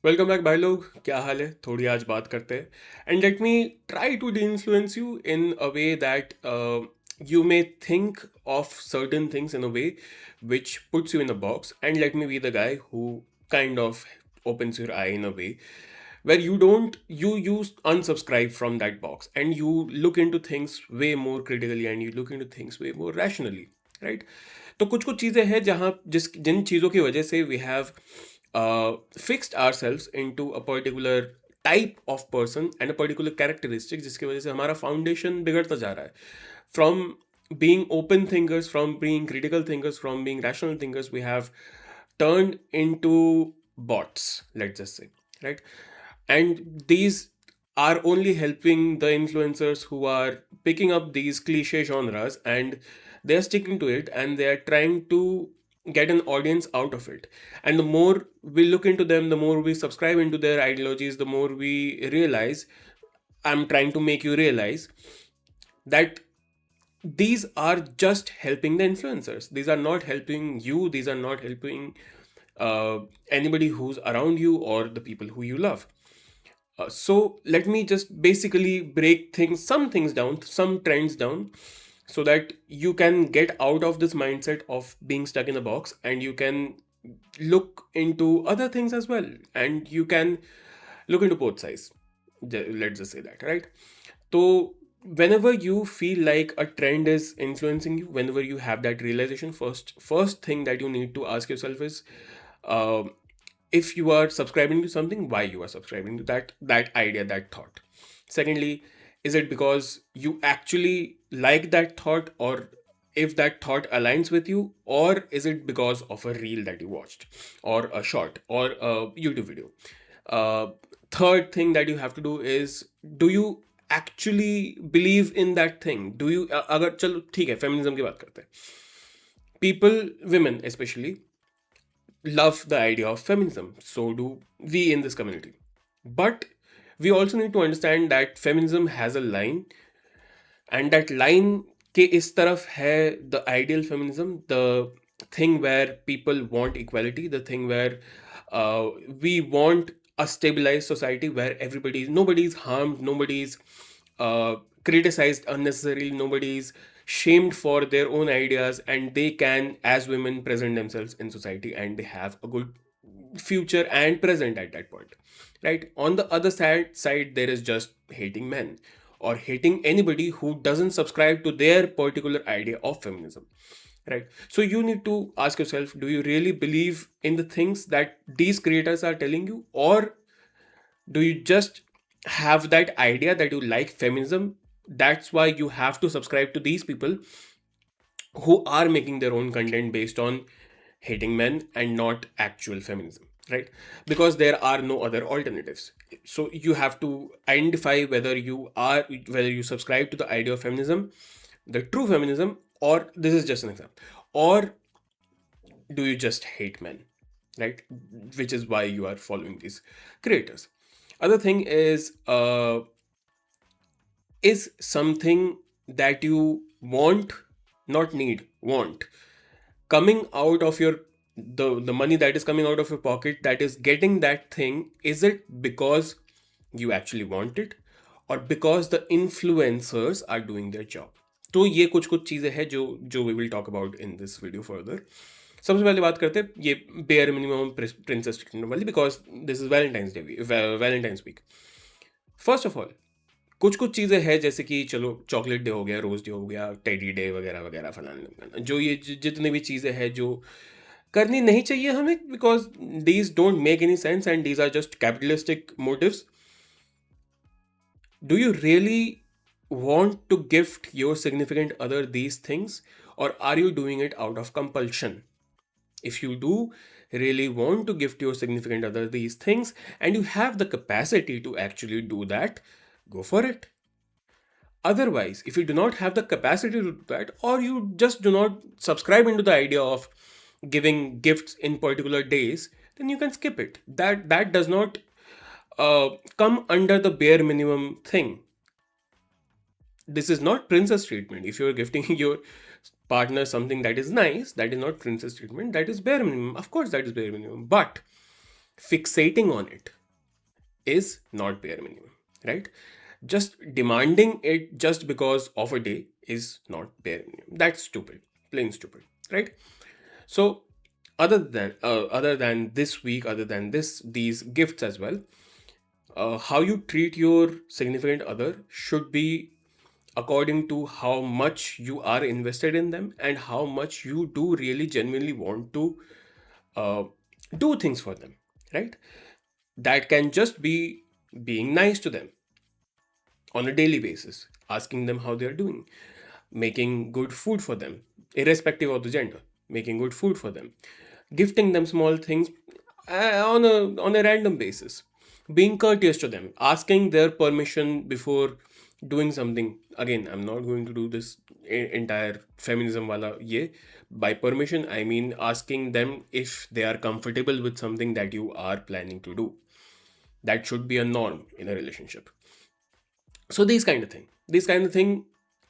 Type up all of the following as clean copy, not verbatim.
Welcome back भाई लोग, क्या हाल है? थोड़ी आज बात करते हैं and let me try to influence you in a way that you may think of certain things in a way which puts you in a box, and let me be the guy who kind of opens your eye in a way where you unsubscribe from that box and you look into things way more critically and you look into things way more rationally, right? तो कुछ कुछ चीज़ें हैं जहाँ जिन चीज़ों की वजह से we have fixed ourselves into a particular type of person and a particular characteristic, जिसकी वजह से हमारा फाउंडेशन बिगड़ता जा रहा है. From being open thinkers, from being critical thinkers, from being rational thinkers, we have turned into bots, let's just say, right? And these are only helping the influencers who are picking up these cliche genres, and they're sticking to it and they are trying to get an audience out of it. And the more we look into them, the more we subscribe into their ideologies, the more we realize, I'm trying to make you realize that these are just helping the influencers. These are not helping you, these are not helping anybody who's around you or the people who you love. So let me just basically break some things down, some trends down, so that you can get out of this mindset of being stuck in a box and you can look into other things as well, and you can look into both sides. Let's just say that, right? So whenever you feel like a trend is influencing you, whenever you have that realization, first thing that you need to ask yourself is, um, if you are subscribing to something, why you are subscribing to that idea, that thought. Secondly, is it because you actually like that thought, or if that thought aligns with you, or is it because of a reel that you watched, or a short, or a YouTube video? uh, Third thing that you have to do is, do you actually believe in that thing? Do you अगर चलो ठीक है, feminism की बात करते हैं. People, women especially, love the idea of feminism. So do we in this community. But we also need to understand that feminism has a line, and that line के इस तरफ है the ideal feminism, the thing where people want equality, the thing where we want a stabilized society where nobody's harmed, nobody's uh, criticized unnecessarily, nobody's shamed for their own ideas, and they can, as women, present themselves in society and they have a good future and present at that point, right? On the other side there is just hating men or hating anybody who doesn't subscribe to their particular idea of feminism, right? So you need to ask yourself, do you really believe in the things that these creators are telling you, or do you just have that idea that you like feminism, that's why you have to subscribe to these people who are making their own content based on hating men and not actual feminism, right? Because there are no other alternatives. So you have to identify whether you subscribe to the idea of feminism, the true feminism, or this is just an example, or do you just hate men, right? Which is why you are following these creators. Other thing is something that you want, not need, want, coming out of your, the money that is coming out of your pocket, that is getting that thing, is it because you actually want it, or because the influencers are doing their job? तो ये कुछ कुछ चीज़ें हैं जो जो we will talk about in this video further. सबसे पहले बात करते हैं ये बेयर मिनिमम प्रिंसेस ट्रीटमेंट वाली, because this is Valentine's week. First of all, कुछ कुछ चीज़ें हैं जैसे कि चलो चॉकलेट डे हो गया, रोज डे हो गया, टेडी डे वगैरह वगैरह फलाना, जो ये जितनी भी चीज़ें हैं जो करनी नहीं चाहिए हमें, because these don't make any sense and these are just capitalistic motives. Do you really want to gift your significant other these things, or are you doing it out of compulsion? If you do really want to gift your significant other these things and you have the capacity to actually do that, go for it. Otherwise, if you do not have the capacity to do that, or you just do not subscribe into the idea of giving gifts in particular days, then you can skip it. That does not come under the bare minimum thing. This is not princess treatment. If you're gifting your partner something that is nice, that is not princess treatment, that is bare minimum. Of course, that is bare minimum. But fixating on it, is not bare minimum, right? Just demanding it just because of a day is not bare minimum. That's stupid, plain stupid, right? So other than this week, other than these gifts as well, how you treat your significant other should be according to how much you are invested in them and how much you do really genuinely want to uh, do things for them, right? That can just be being nice to them on a daily basis, asking them how they are doing, making good food for them, irrespective of the gender, making good food for them, gifting them small things on a random basis, being courteous to them, asking their permission before doing something. Again, I'm not going to do this entire feminism wala ye. By permission, I mean asking them if they are comfortable with something that you are planning to do. That should be a norm in a relationship. So these kind of thing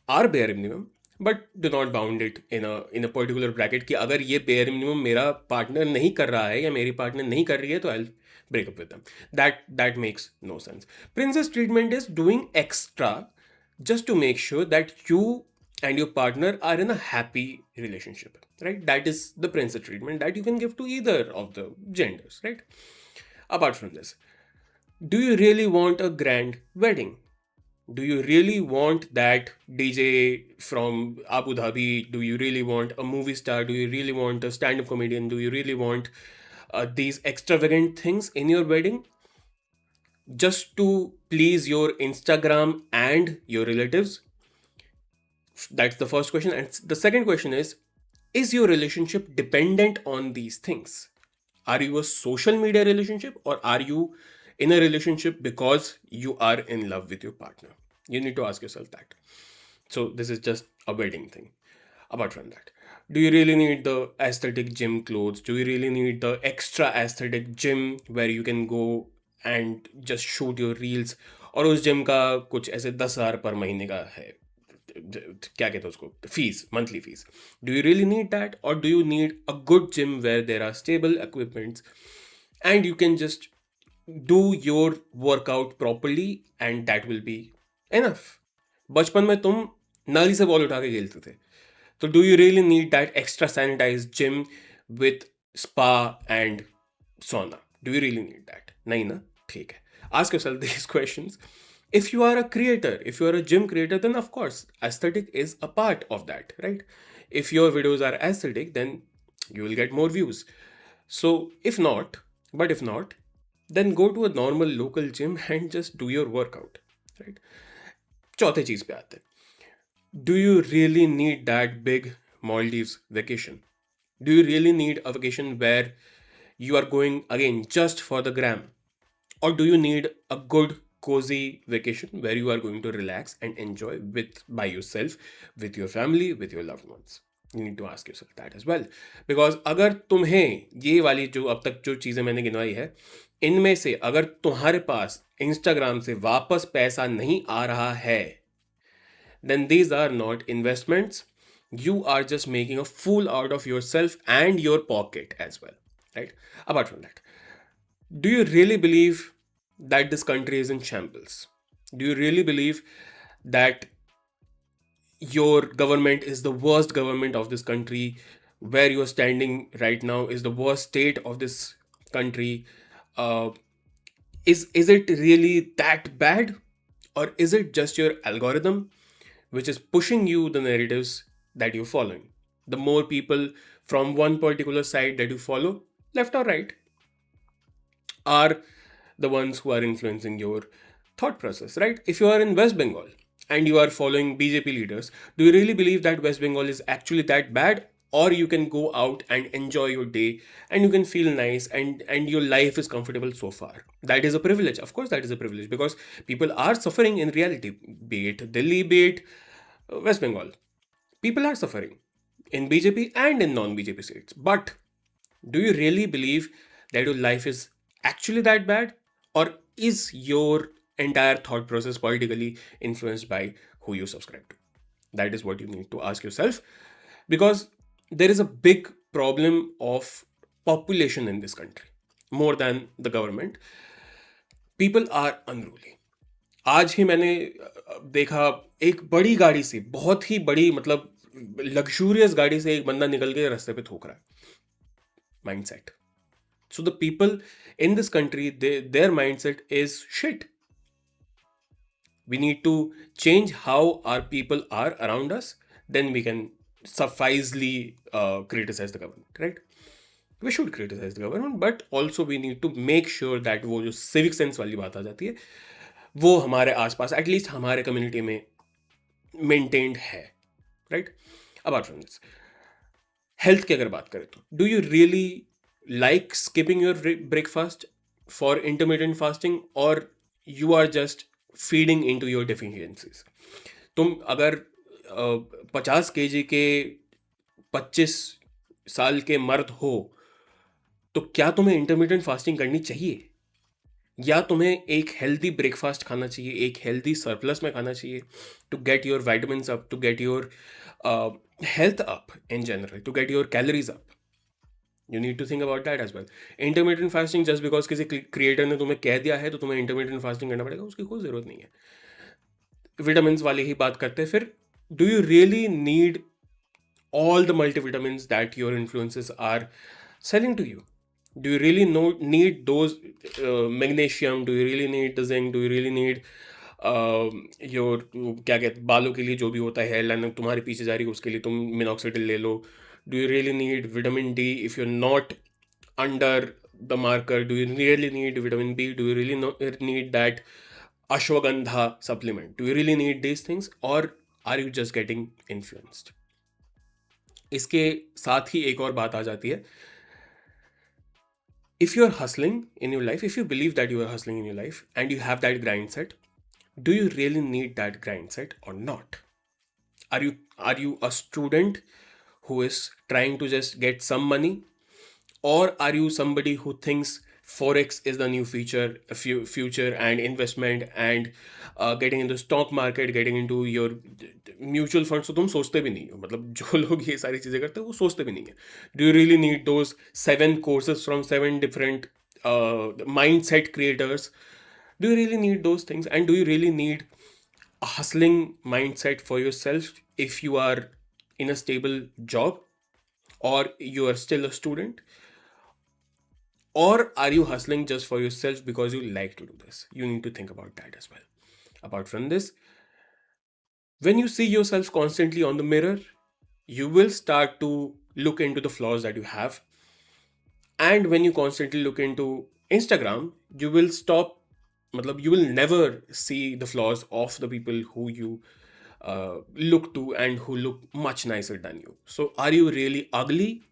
are bare minimum, but do not bound it in a particular bracket कि अगर ये bare minimum मेरा partner नहीं कर रहा है या मेरी partner नहीं कर रही है तो I'll break up with them. That makes no sense. Princess treatment is doing extra just to make sure that you and your partner are in a happy relationship, right? That is the princess treatment that you can give to either of the genders, right? Apart from this, do you really want a grand wedding? Do you really want that DJ from Abu Dhabi? Do you really want a movie star? Do you really want a stand up comedian? Do you really want these extravagant things in your wedding just to please your Instagram and your relatives? That's the first question. And the second question is your relationship dependent on these things? Are you a social media relationship or are you in a relationship because you are in love with your partner? You need to ask yourself that. So, this is just a wedding thing. Apart from that, do you really need the aesthetic gym clothes? Do you really need the extra aesthetic gym where you can go and just shoot your reels? और उस gym का कुछ ऐसे 10,000 पर महीने का है, क्या कहते हैं उसको, fees, monthly fees. Do you really need that और do you need a good gym where there are stable equipments and you can just do your workout properly and that will be enough. बचपन में तुम नाली से ball उठा के खेलते थे, तो do you really need that extra sanitise gym with spa and sauna? Do you really need that? नहीं ना? ठीक है. Ask yourself these questions. If you are a creator, if you are a gym creator, then of course aesthetic is a part of that, right? If your videos are aesthetic, then you will get more views. So if not, then go to a normal local gym and just do your workout, right? चौथे चीज पे आते हैं. Do you really need that big Maldives vacation? Do you really need a vacation where you are going again just for the gram? Or do you need a good cozy vacation where you are going to relax and enjoy by yourself, with your family, with your loved ones? You need to ask yourself that as well. Because अगर तुम्हें ये वाली जो अब तक जो चीज़ें मैंने गिनवाई है, इनमें से अगर तुम्हारे पास इंस्टाग्राम से वापस पैसा नहीं आ रहा है, then these are not investments. You are just making a fool out of yourself and your pocket as well, right? Apart from that, do you really believe that this country is in shambles? Do you really believe that your government is the worst government of this country? Where you are standing right now is the worst state of this country? Uh, is it really that bad? Or is it just your algorithm which is pushing you the narratives that you're following? The more people from one particular side that you follow, left or right, are the ones who are influencing your thought process, right? If you are in West Bengal and you are following BJP leaders, do you really believe that West Bengal is actually that bad? Or you can go out and enjoy your day and you can feel nice and your life is comfortable so far. That is a privilege. Of course, that is a privilege because people are suffering in reality, be it Delhi, be it West Bengal. People are suffering in BJP and in non-BJP states. But do you really believe that your life is actually that bad? Or is your entire thought process politically influenced by who you subscribe to? That is what you need to ask yourself, because there is a big problem of population in this country more than the government. People are unruly. आज ही मैंने देखा, एक बड़ी गाड़ी से, बहुत ही बड़ी, मतलब लग्जूरियस गाड़ी से एक बंदा निकल के रास्ते पे थूक रहा है. Mindset. So the people in this country, their mindset is shit. We need to change how our people are around us. Then we can sufficiently criticize the government, right? We should criticize the government, but also we need to make sure that वो जो civic sense वाली बात आ जाती है, वो हमारे आसपास, at least हमारे कम्युनिटी में मेंटेन्ड है, right? Apart from this, health की अगर बात करें तो do you really like skipping your breakfast for intermittent fasting, और you are just feeding into your deficiencies? तुम अगर 50 kg के 25 साल के मर्द हो, तो क्या तुम्हें इंटरमीडियंट फास्टिंग करनी चाहिए, या तुम्हें एक हेल्दी ब्रेकफास्ट खाना चाहिए, एक हेल्दी सरप्लस में खाना चाहिए, टू गेट योर vitamins अप, to get your health up in general, to get your calories up? You need to think about that as well. Intermittent fasting, just because किसी creator ने तुम्हें कह दिया है तो तुम्हें इंटरमीडियंट फास्टिंग करना पड़ेगा, उसकी कोई ज़रूरत नहीं है. विटामिन वाली ही बात करते हैं फिर. Do you really need all the multivitamins that your influencers are selling to you? Do you really need those magnesium? Do you really need the zinc? Do you really need your क्या कहते, बालों के लिए जो भी होता है, hair line तुम्हारे पीछे जा रही है उसके लिए तुम मिनॉक्सिडिल ले लो. Do you really need vitamin D if you are not under the marker? Do you really need vitamin B? Do you really need that ashwagandha supplement? Do you really need these things, or are you just getting influenced? इसके साथ ही एक और बात आ जाती है. If you're hustling in your life, if you believe that you are hustling in your life and you have that grind set, do you really need that grind set or not? Are you a student who is trying to just get some money, or are you somebody who thinks forex is the new future and investment, and getting into stock market, getting into your mutual funds? तो तुम सोचते भी नहीं हो, मतलब जो लोग ये सारी चीज़ें करते हैं वो सोचते भी नहीं है. Do you really need those 7 courses from 7 different mindset creators? Do you really need those things, and do you really need a hustling mindset for yourself if you are in a stable job, or you are still a student? Or are you hustling just for yourself because you like to do this? You need to think about that as well. Apart from this, when you see yourself constantly on the mirror, you will start to look into the flaws that you have. And when you constantly look into Instagram, you will stop, you will never see the flaws of the people who you look to and who look much nicer than you. So, are you really ugly,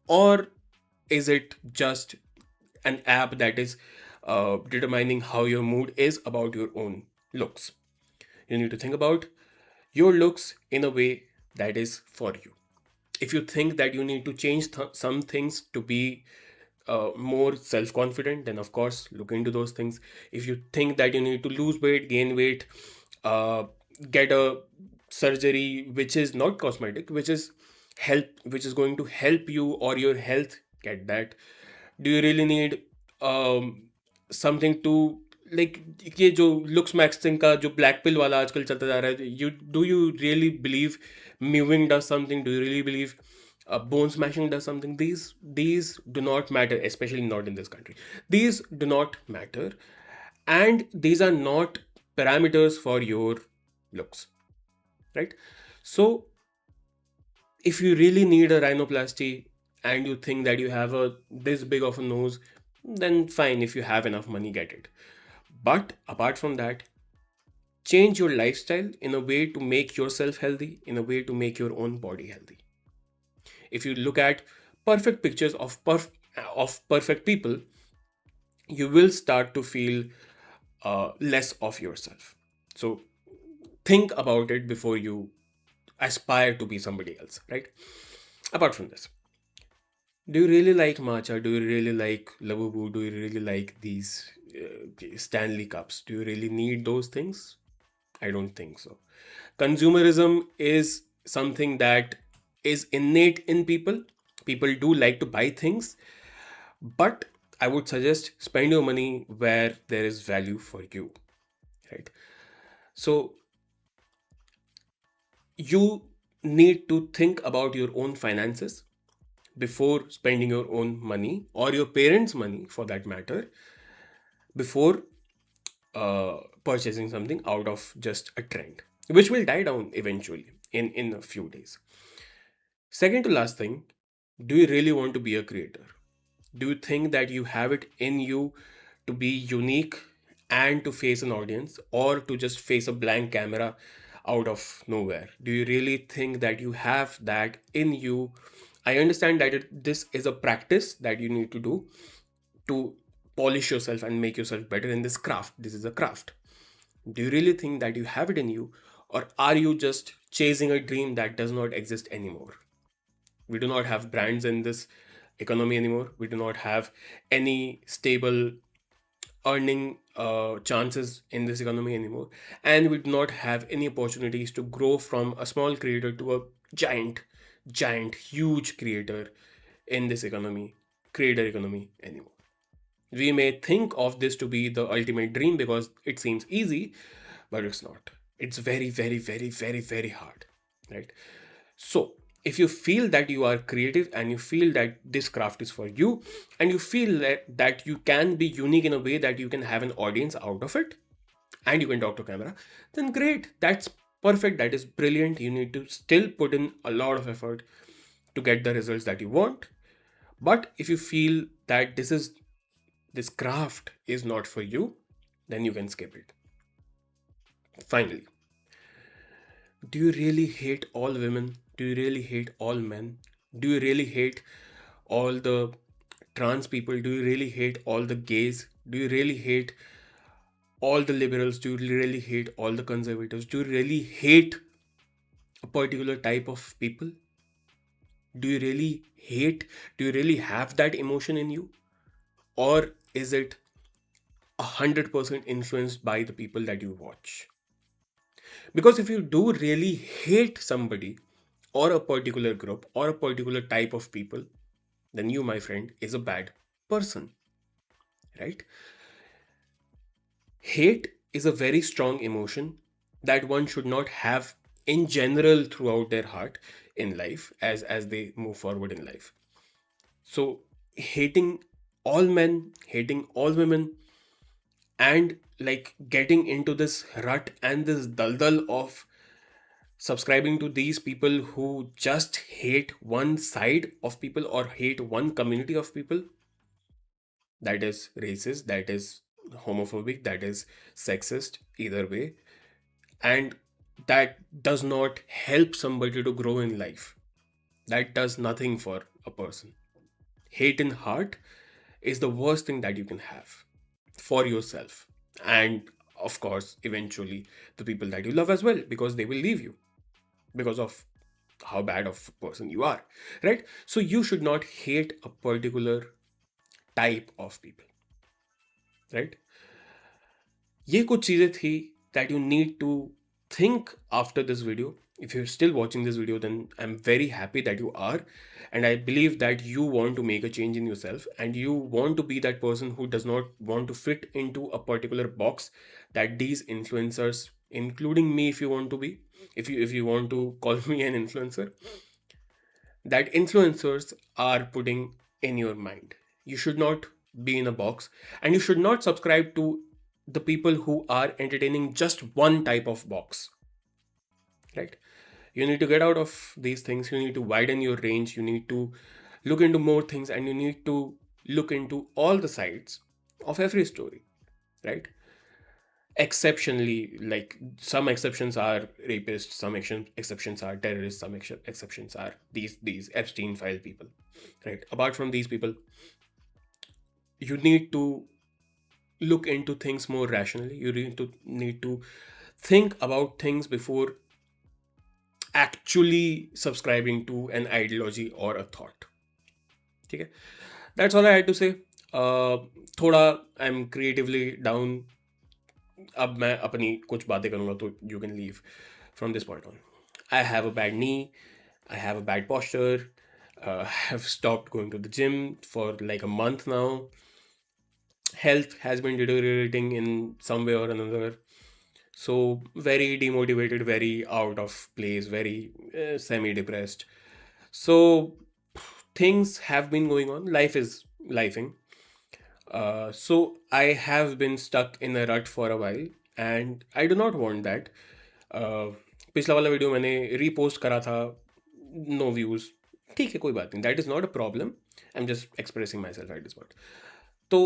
or is it just an app that is determining how your mood is about your own looks? You need to think about your looks in a way that is for you. If you think that you need to change some things to be more self-confident, then of course look into those things. If you think that you need to lose weight, gain weight, uh, get a surgery which is not cosmetic, which is going to help you or your health, get that. Do you really need something to, like, ये जो looks maxing का जो black पिल वाला आजकल चलता जा रहा है, you really believe moving does something? Do you really believe bone smashing does something? These do not matter, especially not in this country. These do not matter, and these are not parameters for your looks, right? So if you really need a rhinoplasty and you think that you have a this big of a nose, then fine, if you have enough money, get it. But apart from that, change your lifestyle in a way to make yourself healthy, in a way to make your own body healthy. If you look at perfect pictures of perfect people, you will start to feel less of yourself. So think about it before you aspire to be somebody else, right? Apart from this, do you really like matcha? Do you really like Labubu? Do you really like these Stanley cups? Do you really need those things? I don't think so. Consumerism is something that is innate in people. People do like to buy things, but I would suggest spend your money where there is value for you, right? So you need to think about your own finances before spending your own money or your parents' money for that matter, before purchasing something out of just a trend, which will die down eventually in a few days. Second to last thing, do you really want to be a creator? Do you think that you have it in you to be unique and to face an audience, or to just face a blank camera out of nowhere? Do you really think that you have that in you? I understand that this is a practice that you need to do to polish yourself and make yourself better in this craft. This is a craft. Do you really think that you have it in you, or are you just chasing a dream that does not exist anymore? We do not have brands in this economy anymore. We do not have any stable earning chances in this economy anymore. And we do not have any opportunities to grow from a small creator to a giant, huge creator in this economy, creator economy anymore. We may think of this to be the ultimate dream because it seems easy, but it's not. It's very, very, very, very, very hard, right? So, if you feel that you are creative and you feel that this craft is for you, and you feel that you can be unique in a way that you can have an audience out of it and you can talk to camera, then great. That's perfect. That is brilliant. You need to still put in a lot of effort to get the results that you want. But if you feel that this craft is not for you, then you can skip it. Finally, do you really hate all women? Do you really hate all men? Do you really hate all the trans people? Do you really hate all the gays? Do you really hate all the liberals? Do you really hate all the conservatives? Do you really hate a particular type of people? Do you really hate? Do you really have that emotion in you? Or is it 100% influenced by the people that you watch? Because if you do really hate somebody or a particular group or a particular type of people, then you, my friend, is a bad person, right? Hate is a very strong emotion that one should not have in general throughout their heart in life as they move forward in life. So hating all men, hating all women, and like getting into this rut and this daldal of subscribing to these people who just hate one side of people or hate one community of people, that is racist, that is homophobic, that is sexist, either way, and that does not help somebody to grow in life. That does nothing for a person. Hate in heart is the worst thing that you can have for yourself, and of course eventually the people that you love as well, because they will leave you because of how bad of a person you are, right? So you should not hate a particular type of people, right? ये कुछ चीज़ें थी that you need to think after this video. If you're still watching this video, then I'm very happy that you are, and I believe that you want to make a change in yourself and you want to be that person who does not want to fit into a particular box that these influencers, including me, if you want to be, if you want to call me an influencer, that influencers are putting in your mind. You should not be in a box, and you should not subscribe to the people who are entertaining just one type of box, right? You need to get out of these things. You need to widen your range. You need to look into more things, and you need to look into all the sides of every story, right? Exceptionally, like some exceptions are rapists, some exceptions are terrorists, some exceptions are these Epstein file people, right? Apart from these people, you need to look into things more rationally. You need to think about things before actually subscribing to an ideology or a thought. Okay, that's all I had to say. थोड़ा I am creatively down. अब मैं अपनी कुछ बातें करूंगा तो you can leave from this point on. I have a bad knee, I have a bad posture. I have stopped going to the gym for like a month now. health has been deteriorating in some way or another. So very demotivated, very out of place, very semi-depressed. So things have been going on. Life is lifing. So I have been stuck in a rut for a while, and I do not want that. पिछला वाला video मैंने repost करा था, no views, ठीक है कोई बात नहीं, that is not a problem, I am just expressing myself at this point. तो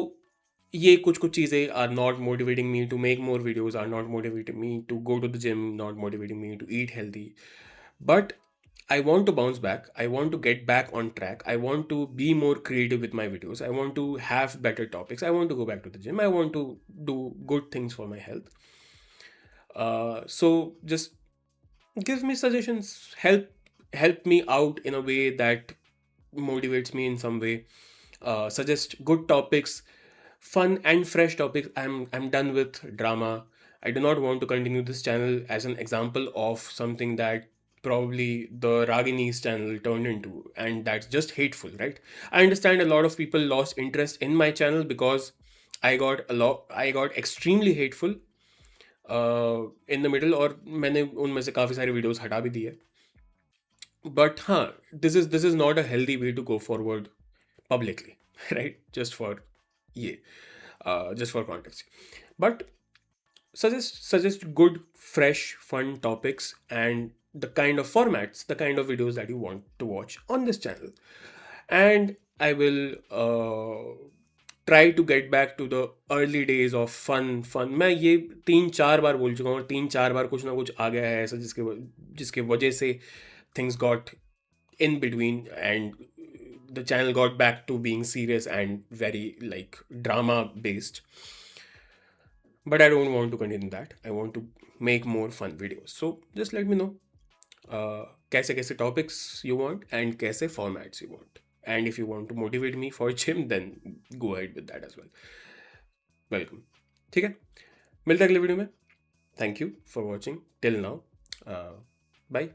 ये कुछ कुछ चीज़ें are not motivating me to make more videos, are not motivating me to go to the gym, not motivating me to eat healthy. But I want to bounce back. I want to get back on track. I want to be more creative with my videos. I want to have better topics. I want to go back to the gym. I want to do good things for my health. So just give me suggestions. Help me out in a way that motivates me in some way. Suggest good topics, fun and fresh topics. I'm done with drama. I do not want to continue this channel as an example of something that probably the Ragini's channel turned into, and that's just hateful, right? I understand a lot of people lost interest in my channel because I got extremely hateful in the middle, और मैंने उनमें से काफ़ी सारी videos हटा भी दी है. But हाँ, this is not a healthy way to go forward publicly, right? Ye, just for context. But suggest good, fresh, fun topics and the kind of formats, the kind of videos that you want to watch on this channel. And I will try to get back to the early days of fun. मैं ये 3-4 बार बोल चुका हूँ, और 3-4 बार कुछ ना कुछ आ गया है ऐसा जिसके वजह से things got in between, and the channel got back to being serious and very like drama based. But I don't want to continue that. I want to make more fun videos. So just let me know कैसे कैसे topics you want and कैसे formats you want. And if you want to motivate me for gym, then go ahead with that as well. Welcome. ठीक है, मिलते हैं अगले video में. Thank you for watching till now. Bye.